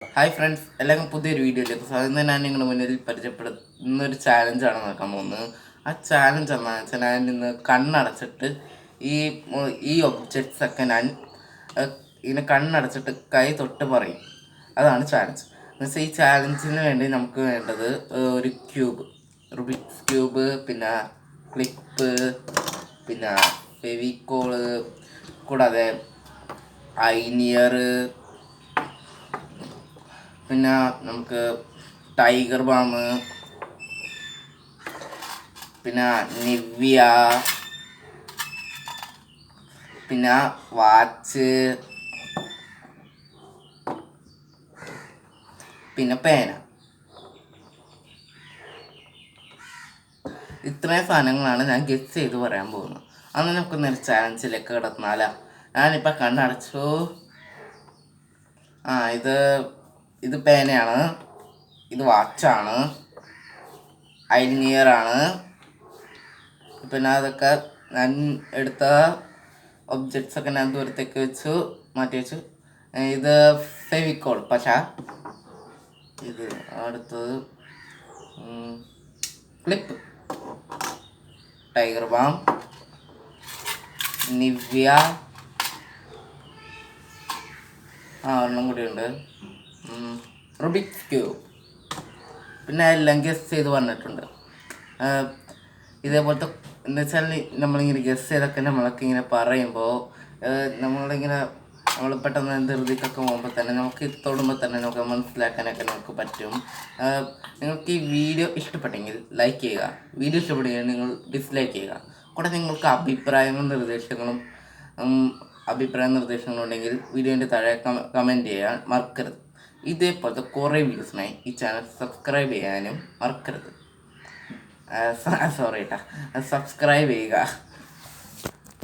Hi friends, എല്ലാവർക്കും പുതിയൊരു വീഡിയോയിലേക്ക് സ്വാഗതം. ഞാൻ നിങ്ങളുടെ മുന്നിൽ പരിചയപ്പെടുന്ന ഒരു ചാലഞ്ചാണ് നോക്കാൻ പോകുന്നത്. ആ ചാലഞ്ച് എന്താണെന്ന് വെച്ചാൽ, ഞാൻ ഇന്ന് കണ്ണടച്ചിട്ട് ഈ ഈ ഒബ്ജക്ട്സ് ഒക്കെ ഞാൻ ഇങ്ങനെ കണ്ണടച്ചിട്ട് കൈ തൊട്ട് പറയും. അതാണ് ചാലഞ്ച്. എന്നുവെച്ചാൽ ഈ ചാലഞ്ചിന് വേണ്ടി നമുക്ക് വേണ്ടത് ഒരു ക്യൂബ്, റുബിക്സ് ക്യൂബ്, പിന്നെ ക്ലിപ്പ്, പിന്നെ ഫെവിക്കോള്, കൂടാതെ ഐനിയർ, പിന്നെ നമുക്ക് ടൈഗർ ബാം, പിന്നെ നിവ്യ, പിന്നെ വാച്ച്, പിന്നെ പേന. ഇത്രയും സാധനങ്ങളാണ് ഞാൻ ഗെസ് ചെയ്ത് പറയാൻ പോകുന്നത്. അന്ന് നമുക്ക് നേരെ ചാലഞ്ചിലേക്ക് കിടന്നാലാ. ഞാനിപ്പോൾ കണ്ണടച്ചു. ഇത് പേനയാണ്, ഇത് വാച്ചാണ്, ഐനിയറാണ്. പിന്നെ അതൊക്കെ ഞാൻ എടുത്ത ഒബ്ജക്ട്സൊക്കെ ഞാൻ ദൂരത്തേക്ക് മാറ്റി വെച്ചു. ഇത് ഫെവിക്കോൾ പശ, ഇത് അടുത്തത് ക്ലിപ്പ്, ടൈഗർ ബാം, നിവ്യ, ഒരെണ്ണം കൂടിയുണ്ട്, റുബിക്സ് ക്യൂബ്. പിന്നെ എല്ലാം ഗസ് ചെയ്ത് വന്നിട്ടുണ്ട്. ഇതേപോലത്തെ എന്താ വെച്ചാൽ, നമ്മളിങ്ങനെ ഗസ് ചെയ്തൊക്കെ നമ്മളൊക്കെ ഇങ്ങനെ പറയുമ്പോൾ നമ്മൾ പെട്ടെന്ന് ധൃതിക്കൊക്കെ പോകുമ്പോൾ തന്നെ നമുക്ക് തൊടുമ്പോൾ തന്നെ നമുക്ക് മനസ്സിലാക്കാനൊക്കെ നമുക്ക് പറ്റും. നിങ്ങൾക്ക് ഈ വീഡിയോ ഇഷ്ടപ്പെട്ടെങ്കിൽ ലൈക്ക് ചെയ്യുക, വീഡിയോ ഇഷ്ടപ്പെടുകയാണെങ്കിൽ നിങ്ങൾ ഡിസ്ലൈക്ക് ചെയ്യുക. കൂടെ നിങ്ങൾക്ക് അഭിപ്രായങ്ങളും നിർദ്ദേശങ്ങളും ഉണ്ടെങ്കിൽ വീഡിയോൻ്റെ താഴെ കമൻറ്റ് ചെയ്യാൻ മറക്കരുത്. ഇതേപോലത്തെ കുറേ വീഡിയോസിനായി ഈ ചാനൽ സബ്സ്ക്രൈബ് ചെയ്യാനും മറക്കരുത്. സബ്സ്ക്രൈബ് ചെയ്യുക.